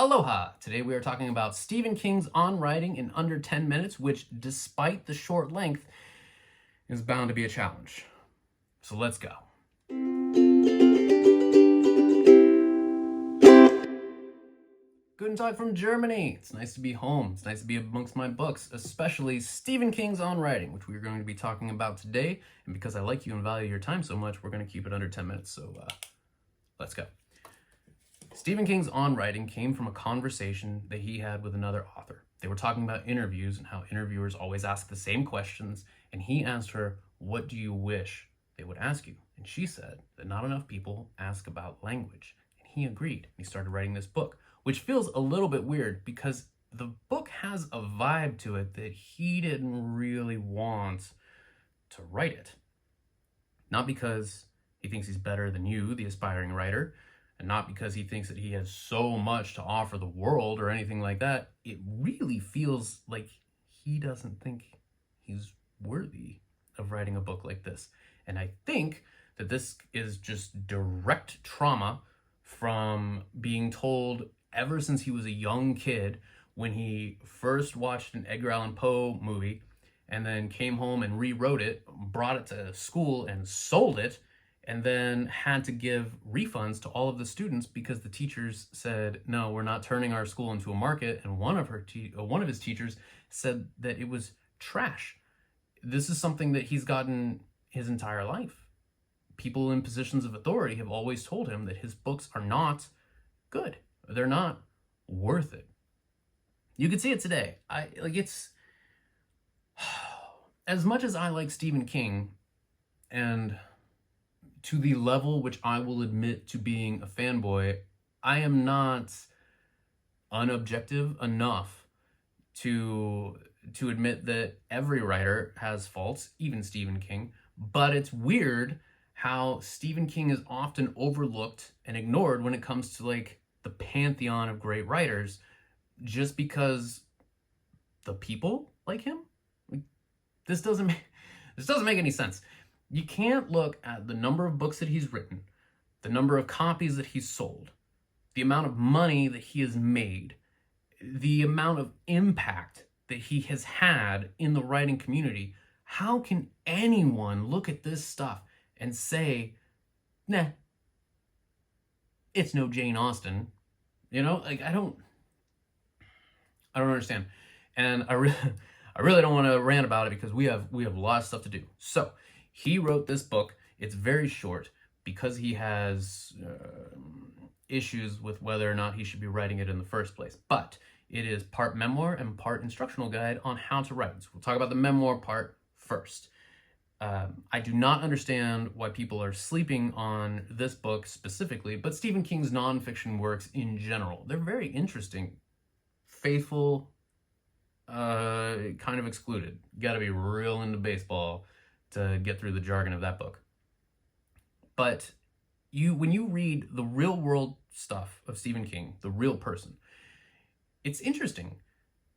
Aloha! Today we are talking about Stephen King's On Writing in Under 10 Minutes, which, despite the short length, is bound to be a challenge. So let's go. Guten Tag from Germany. It's nice to be home. It's nice to be amongst my books, especially Stephen King's On Writing, which we're going to be talking about today. And because I like you and value your time so much, we're going to keep it under 10 minutes. So let's go. Stephen King's On Writing came from a conversation that he had with another author. They were talking about interviews and how interviewers always ask the same questions, and he asked her, "What do you wish they would ask you?" And she said that not enough people ask about language. And he agreed. He started writing this book, which feels a little bit weird because the book has a vibe to it that he didn't really want to write it. Not because he thinks he's better than you, the aspiring writer, and not because he thinks that he has so much to offer the world or anything like that. It really feels like he doesn't think he's worthy of writing a book like this. And I think that this is just direct trauma from being told ever since he was a young kid when he first watched an Edgar Allan Poe movie and then came home and rewrote it, brought it to school and sold it, and then had to give refunds to all of the students because the teachers said, "No, we're not turning our school into a market." And one of his teachers said that it was trash. This is something that he's gotten his entire life. People in positions of authority have always told him that his books are not good. They're not worth it. You can see it today. It's as much as I like Stephen King, and to the level which I will admit to being a fanboy, I am not unobjective enough to admit that every writer has faults, even Stephen King. But it's weird how Stephen King is often overlooked and ignored when it comes to like the pantheon of great writers, just because the people like him. This doesn't make any sense. You can't look at the number of books that he's written, the number of copies that he's sold, the amount of money that he has made, the amount of impact that he has had in the writing community. How can anyone look at this stuff and say, "Nah, it's no Jane Austen"? You know, like I don't understand. And I really don't want to rant about it because we have a lot of stuff to do. So he wrote this book. It's very short because he has issues with whether or not he should be writing it in the first place. But it is part memoir and part instructional guide on how to write. So we'll talk about the memoir part first. I do not understand why people are sleeping on this book specifically, but Stephen King's nonfiction works in general. They're very interesting, faithful, kind of excluded. You got to be real into baseball to get through the jargon of that book. But when you read the real world stuff of Stephen King, the real person, it's interesting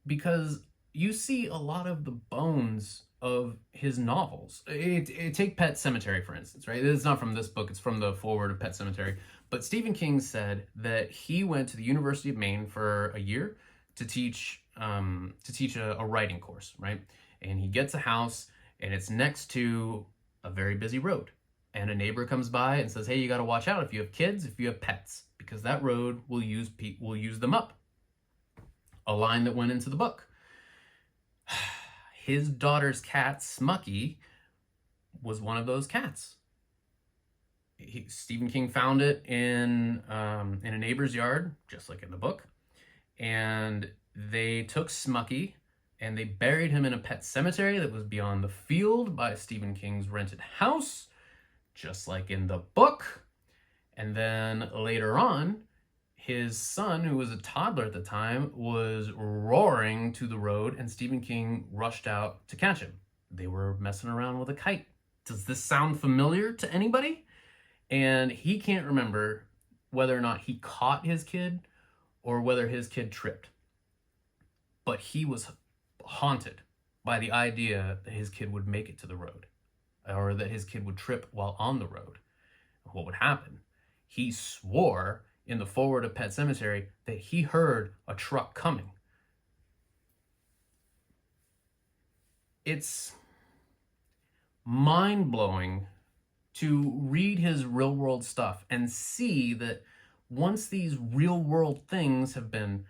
because you see a lot of the bones of his novels. Take Pet Sematary, for instance, right? It's not from this book, it's from the foreword of Pet Sematary. But Stephen King said that he went to the University of Maine for a year to teach a writing course, right? And he gets a house and it's next to a very busy road. And a neighbor comes by and says, "Hey, you got to watch out if you have kids, if you have pets, because that road will use them up." A line that went into the book. His daughter's cat, Smucky, was one of those cats. Stephen King found it in a neighbor's yard, just like in the book. And they took Smucky and they buried him in a pet cemetery that was beyond the field by Stephen King's rented house, just like in the book. And then later on, his son, who was a toddler at the time, was roaring to the road and Stephen King rushed out to catch him. They were messing around with a kite. Does this sound familiar to anybody? And he can't remember whether or not he caught his kid or whether his kid tripped. But he was haunted by the idea that his kid would make it to the road or that his kid would trip while on the road. What would happen? He swore in the forward of Pet Sematary that he heard a truck coming. It's mind-blowing to read his real world stuff and see that once these real world things have been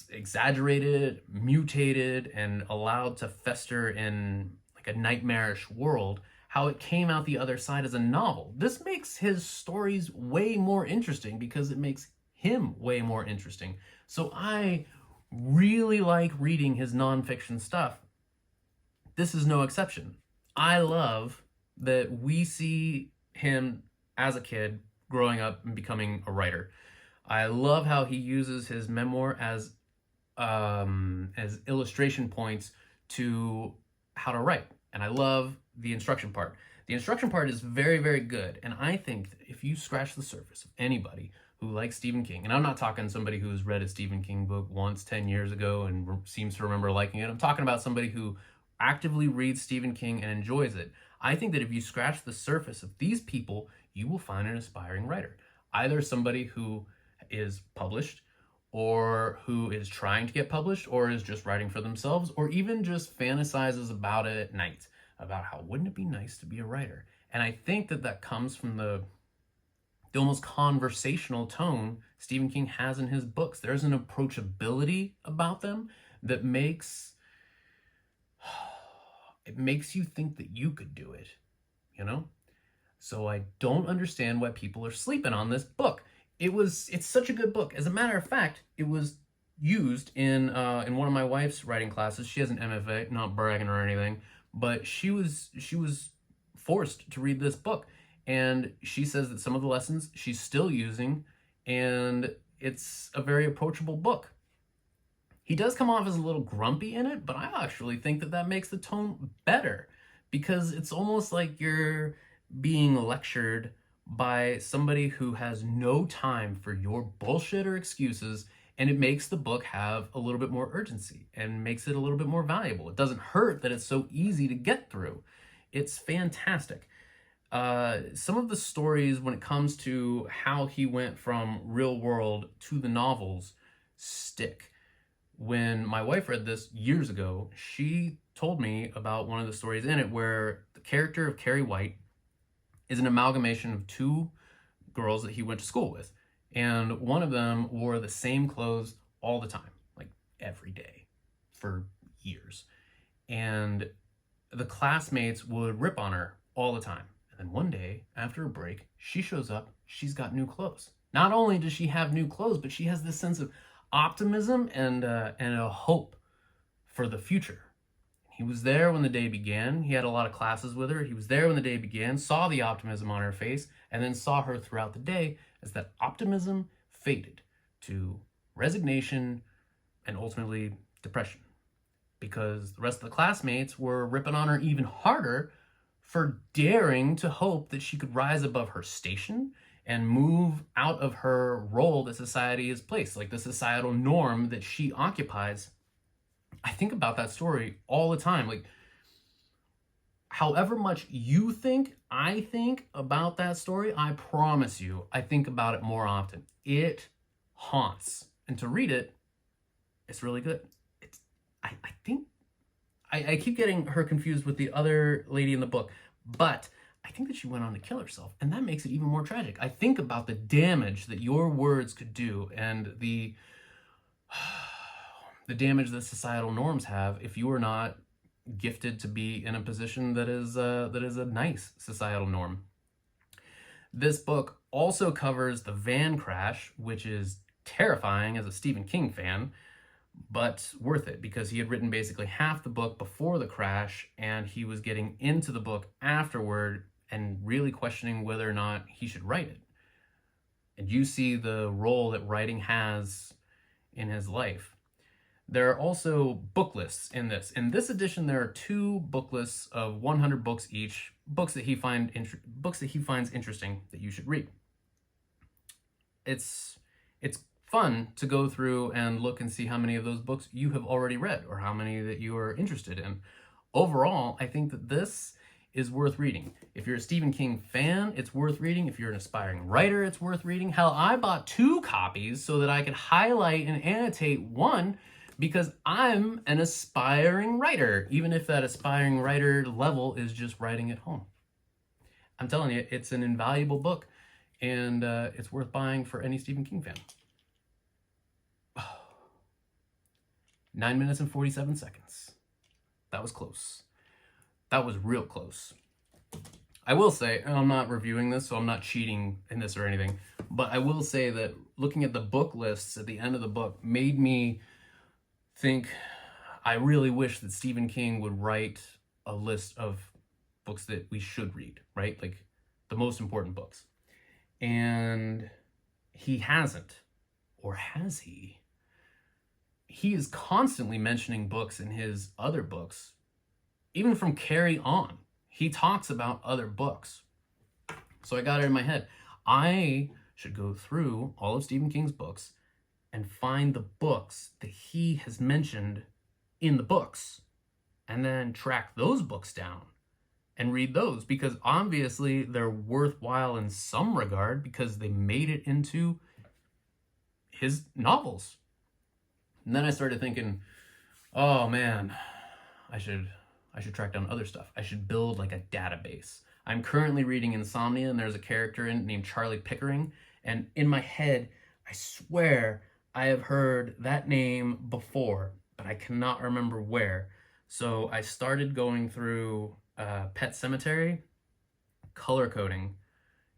exaggerated, mutated, and allowed to fester in like a nightmarish world, how it came out the other side as a novel. This makes his stories way more interesting because it makes him way more interesting. So I really like reading his nonfiction stuff. This is no exception. I love that we see him as a kid growing up and becoming a writer. I love how he uses his memoir as illustration points to how to write. And I love the instruction part. The instruction part is very, very good. And I think that if you scratch the surface of anybody who likes Stephen King, and I'm not talking somebody who's read a Stephen King book once 10 years ago and seems to remember liking it. I'm talking about somebody who actively reads Stephen King and enjoys it. I think that if you scratch the surface of these people, you will find an aspiring writer. Either somebody who is published, or who is trying to get published, or is just writing for themselves, or even just fantasizes about it at night, about how wouldn't it be nice to be a writer. And I think that that comes from the almost conversational tone Stephen King has in his books. There's an approachability about them that makes you think that you could do it, you know? So I don't understand why people are sleeping on this book. It's such a good book. As a matter of fact, it was used in one of my wife's writing classes. She has an MFA, not bragging or anything, but she was forced to read this book, and she says that some of the lessons she's still using, and it's a very approachable book. He does come off as a little grumpy in it, but I actually think that that makes the tone better, because it's almost like you're being lectured by somebody who has no time for your bullshit or excuses, and it makes the book have a little bit more urgency and makes it a little bit more valuable. It doesn't hurt that it's so easy to get through. It's fantastic. Some of the stories when it comes to how he went from real world to the novels stick. When my wife read this years ago, she told me about one of the stories in it where the character of Carrie White is an amalgamation of two girls that he went to school with. And one of them wore the same clothes all the time, like every day for years. And the classmates would rip on her all the time. And then one day, after a break, she shows up, she's got new clothes. Not only does she have new clothes, but she has this sense of optimism and a hope for the future. He was there when the day began. He had a lot of classes with her. He was there when the day began, saw the optimism on her face, and then saw her throughout the day as that optimism faded to resignation and ultimately depression, because the rest of the classmates were ripping on her even harder for daring to hope that she could rise above her station and move out of her role that society has placed, like the societal norm that she occupies. I think about that story all the time. Like, however much you think I think about that story, I promise you, I think about it more often. It haunts. And to read it, it's really good. I think, I keep getting her confused with the other lady in the book, but I think that she went on to kill herself, and that makes it even more tragic. I think about the damage that your words could do, and the damage that societal norms have if you are not gifted to be in a position that is a nice societal norm. This book also covers the van crash, which is terrifying as a Stephen King fan, but worth it because he had written basically half the book before the crash, and he was getting into the book afterward and really questioning whether or not he should write it. And you see the role that writing has in his life. There are also book lists in this. In this edition, there are 2 book lists of 100 books each, books that he finds interesting that you should read. It's fun to go through and look and see how many of those books you have already read or how many that you are interested in. Overall, I think that this is worth reading. If you're a Stephen King fan, it's worth reading. If you're an aspiring writer, it's worth reading. Hell, I bought 2 copies so that I could highlight and annotate one, because I'm an aspiring writer, even if that aspiring writer level is just writing at home. I'm telling you, it's an invaluable book, and it's worth buying for any Stephen King fan. 9 minutes and 47 seconds. That was close. That was real close. I will say, and I'm not reviewing this, so I'm not cheating in this or anything, but I will say that looking at the book lists at the end of the book made me think I really wish that Stephen King would write a list of books that we should read, right? Like the most important books. And he hasn't. Or has he? He is constantly mentioning books in his other books. Even from Carry On, he talks about other books. So I got it in my head. I should go through all of Stephen King's books and find the books that he has mentioned in the books, and then track those books down and read those, because obviously they're worthwhile in some regard because they made it into his novels. And then I started thinking, oh man, I should track down other stuff. I should build like a database. I'm currently reading Insomnia, and there's a character in it named Charlie Pickering. And in my head, I swear I have heard that name before, but I cannot remember where. So I started going through Pet Sematary, color coding,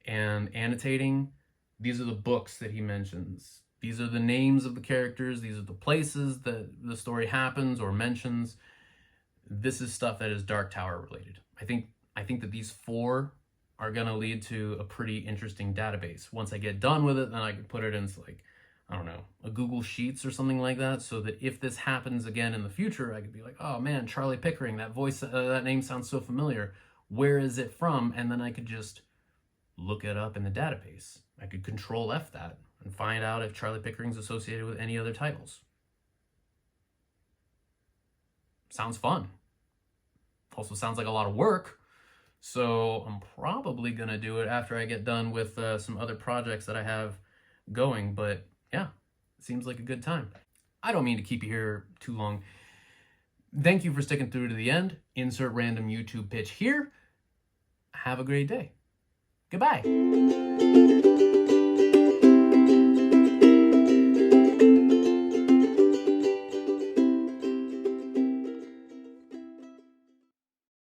and annotating. These are the books that he mentions. These are the names of the characters. These are the places that the story happens or mentions. This is stuff that is Dark Tower related. I think that these 4 are going to lead to a pretty interesting database. Once I get done with it, then I can put it into, like, I don't know, a Google Sheets or something like that, so that if this happens again in the future, I could be like, oh man, Charlie Pickering, that voice, that name sounds so familiar. Where is it from? And then I could just look it up in the database. I could Control F that and find out if Charlie Pickering's associated with any other titles. Sounds fun. Also sounds like a lot of work. So I'm probably going to do it after I get done with some other projects that I have going. But yeah, it seems like a good time. I don't mean to keep you here too long. Thank you for sticking through to the end. Insert random YouTube pitch here. Have a great day. Goodbye.